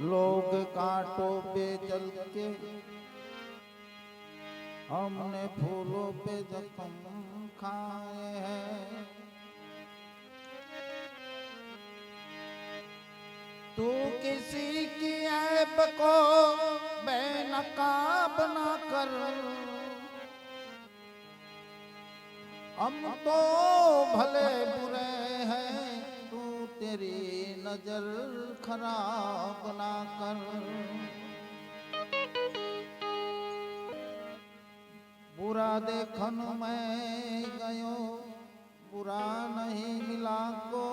लोग कांटों पे चल के हमने फूलों पे जख्म खाए हैं। तू किसी की ऐब को बेनकाब ना कर, हम तो भले बुरे हैं, तू तेरी नजर खराब ना कर। बुरा देखन में गयो बुरा नहीं मिला को,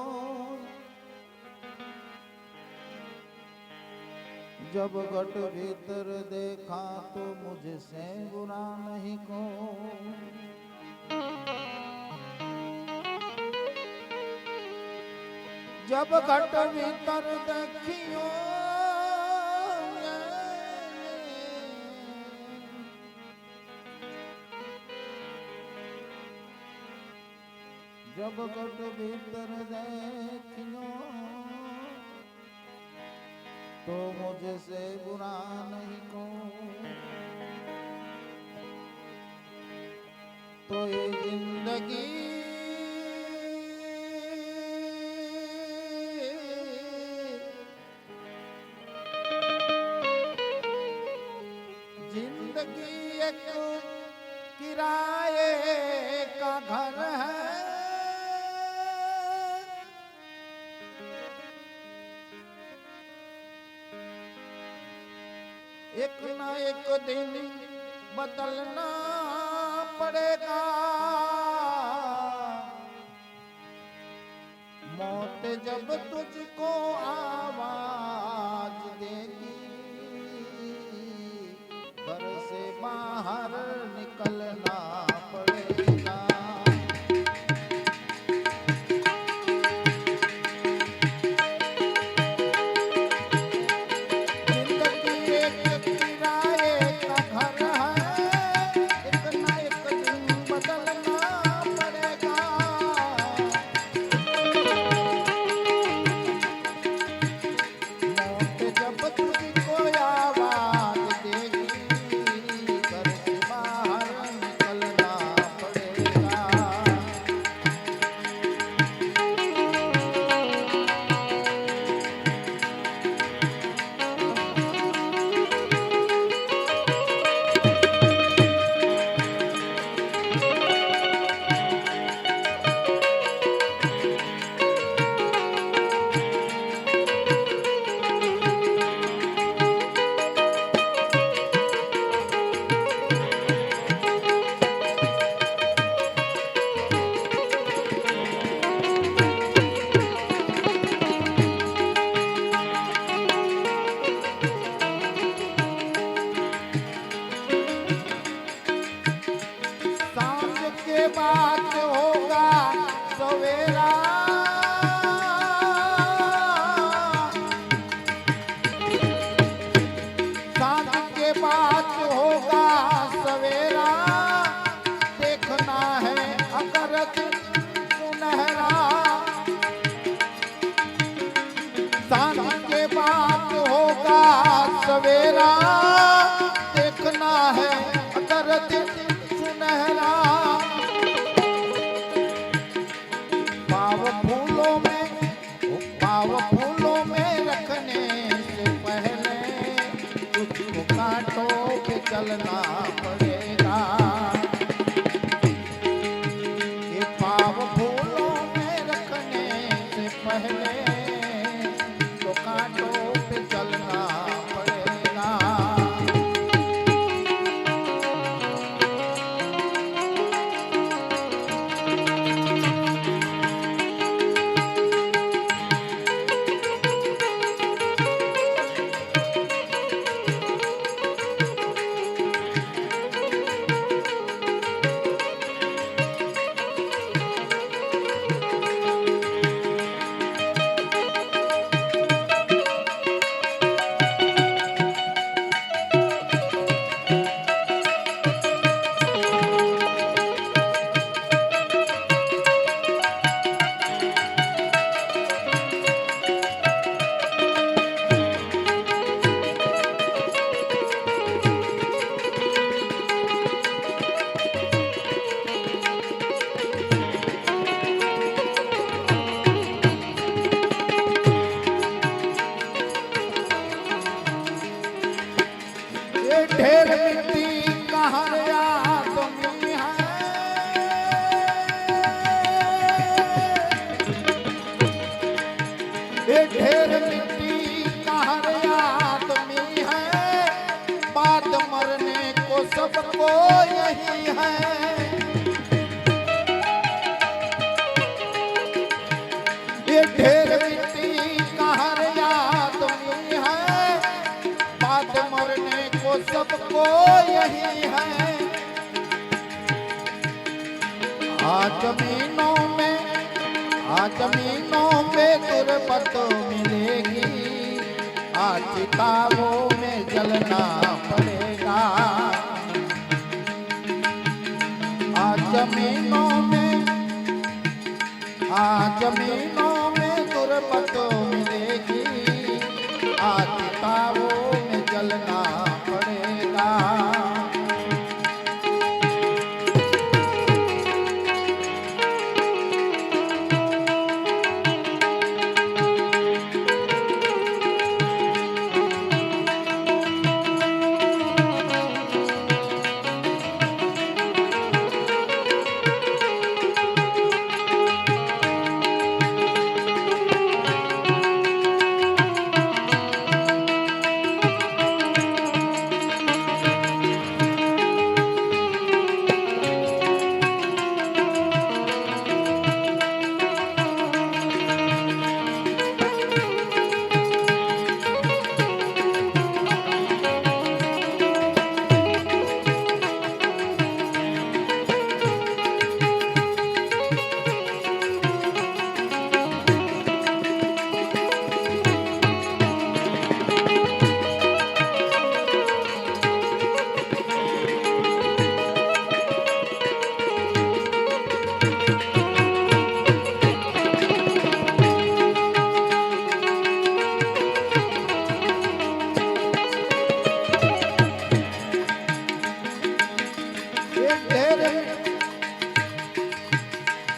जब घट भीतर देखा तो मुझसे बुरा नहीं को। जब घट भीतर देखियो जब घट भीतर देखियो तो मुझसे बुरा नहीं को। तो ये जिंदगी एक किराए का घर है, एक ना एक दिन बदलना पड़ेगा। मौत जब तुझको आवाज देगी, घर से बाहर निकलना पड़ेगा। जिंदगी एक किराए का घर है, एक ना एक दिन बदलना पड़ेगा। मौत जब तुझको आवाज देगी, बात होगा सवेरा, सांझ के बाद होगा सवेरा। देखना है अगर दिन सुनहरा, सांझ के बाद होगा सवेरा। देखना है अगर दिन सुनहरा। फूलों में रखने से पहले तुझको कांटों पे चलना पड़ेगा। ये पाव फूलों में रखने से पहले तो कांटों पे चलना पड़ेगा। सबको यही है। जमीनों में तुरबत मिलेगी, चिताओं में जलना पड़ेगा। जमीनों में तुरबत मिलेगी, चिताओं में जलना पड़ेगा।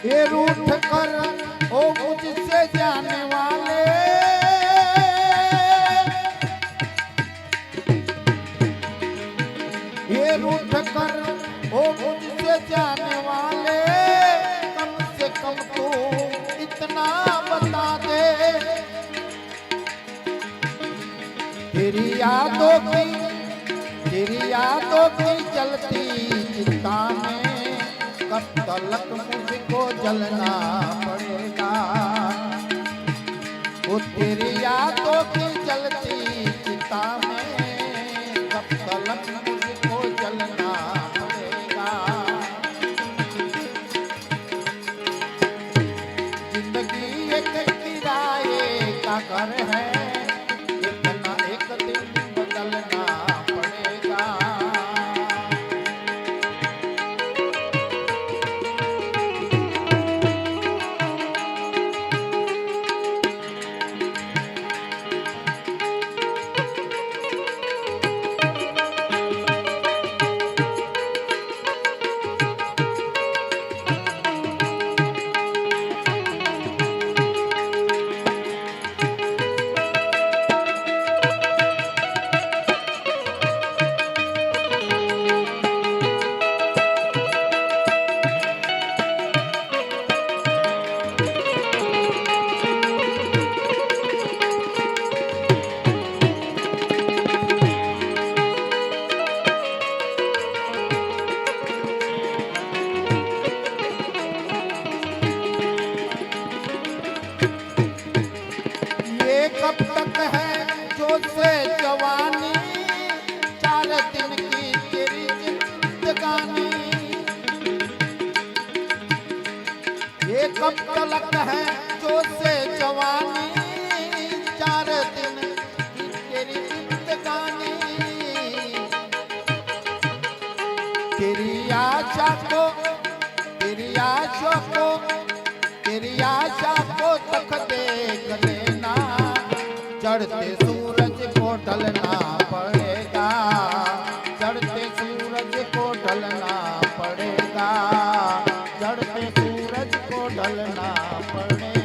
ये रूठ कर ओ मुझसे जाने वाले, ये रूठ कर ओ मुझसे जाने वाले, कम से कम तू इतना बता दे, तेरी यादों की जलती चिता में कब तलक मुझको जलना पड़ेगा। वो तेरी यादों की जलती चिता में कब तलक मुझको जलना पड़ेगा। जिंदगी एक किराए का घर है, इतना एक दिन बदलना पड़ेगा। कब तक है जोश से जवानी, 4 दिन की तेरी जिंदगानी। ये कब तक है जोश से जवानी, 4 दिन की तेरी जिंदगानी। तेरी आशा को तक देख लेना, चढ़ते सूरज को ढलना पड़ेगा, चढ़ते सूरज को ढलना पड़ेगा, चढ़ते सूरज को ढलना पड़ेगा।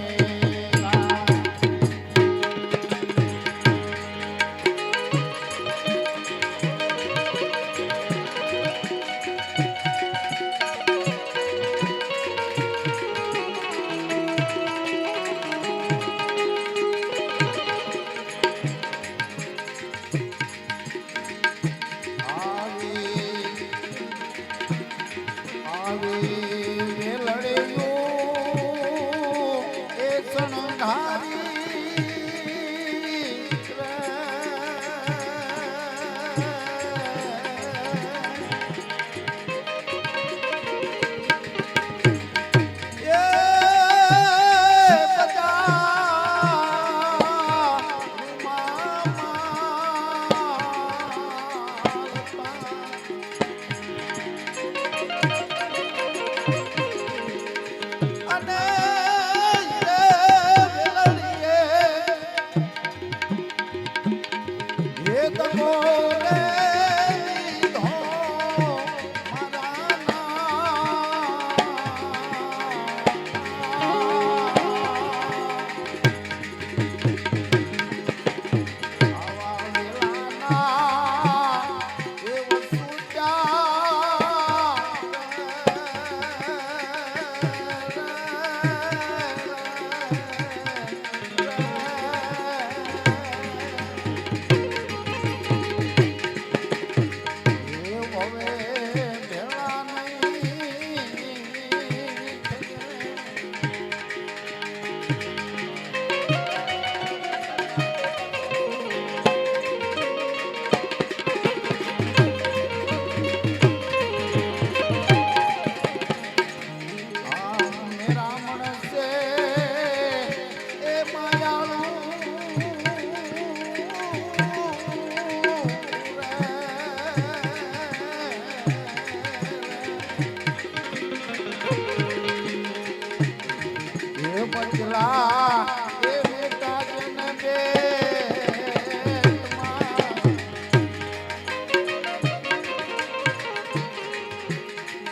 મચલા એ બેટા જન બેટમાં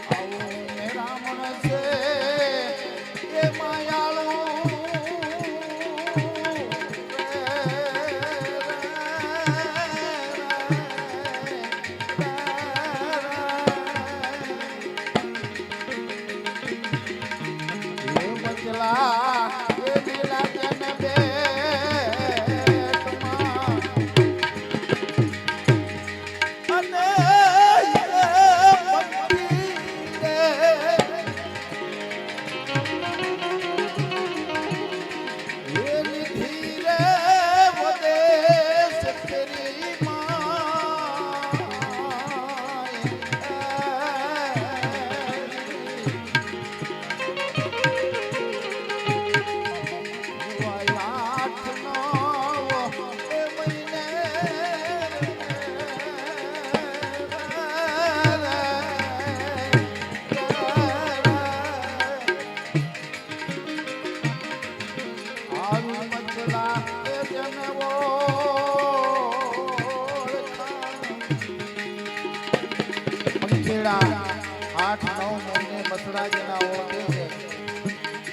આવું મેરામણ છે એ માયાળું આઠ નવ મહિને બસડા જેના ઓળખે છે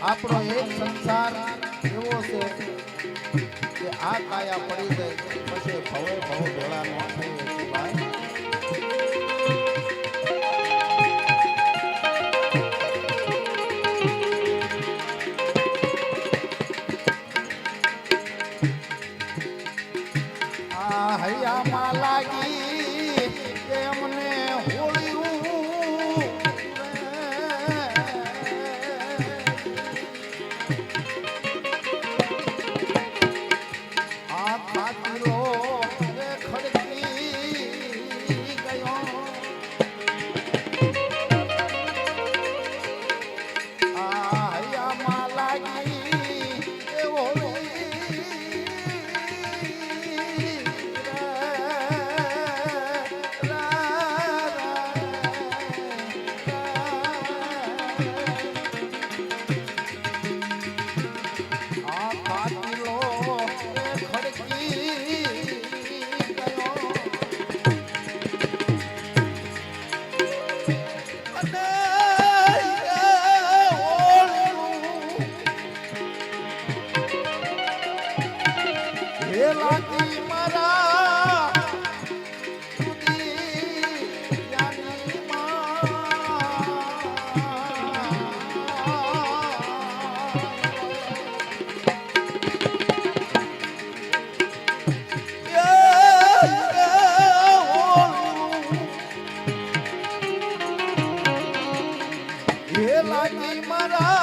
આપણો એક સંસાર એવો છે કે આ કાયા પડી જાય પછી ભવે ભવ ભેળા ન થાય ભાઈ આ હૈયામાં લાગી એમને હોળ્યું આ ખાતરો ખડકી ગયો આ હૈયામાં લાગી એ લાગી મારા લાગી મારા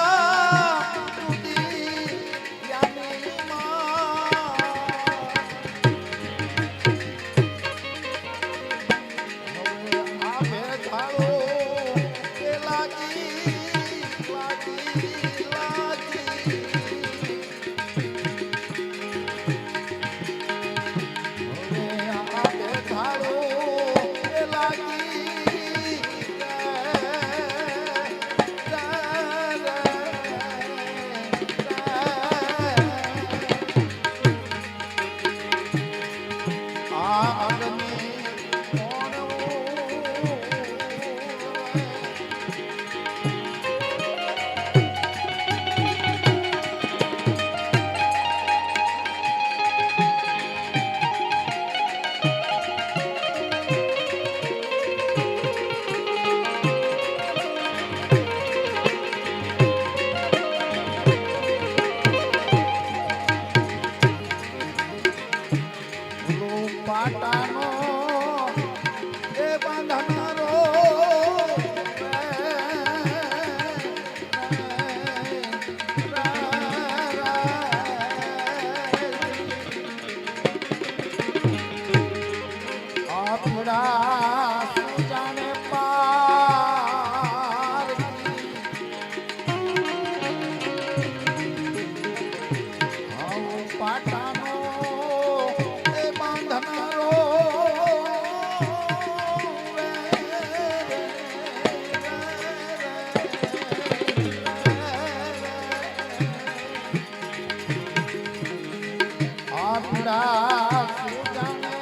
પીડા શું જાણે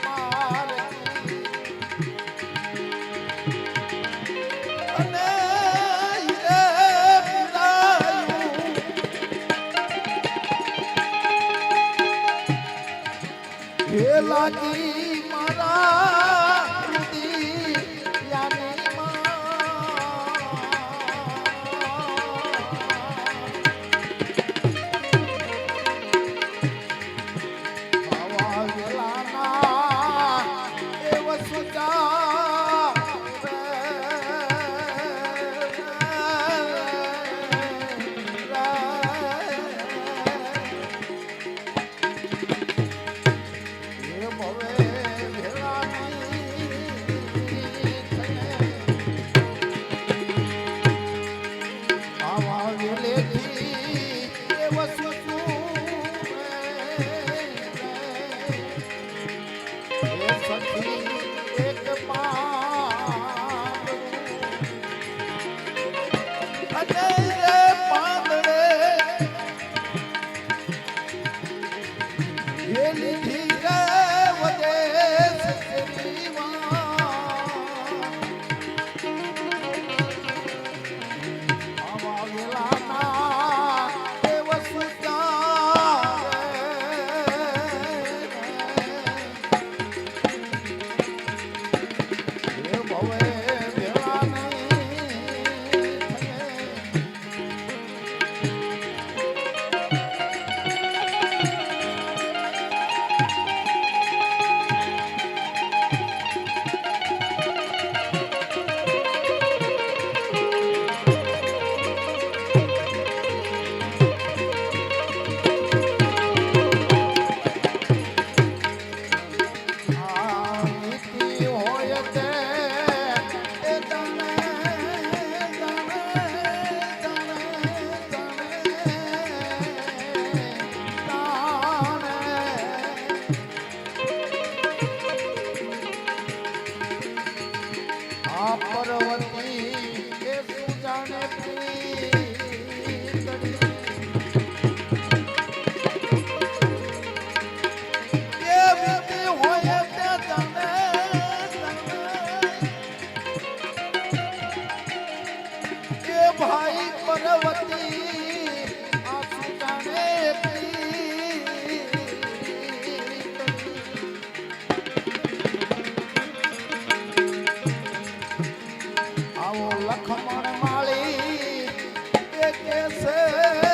મારી. અને એ પીડાયું હે લાગી મારા હૃદયાની આવા વેલાના એ વસુતા પરવતી એ શું જાણે એ વિધિ હોય તે જાણે એ ભાઈ પરવતી આ શું જાણે લખમણ માળી એ કેસે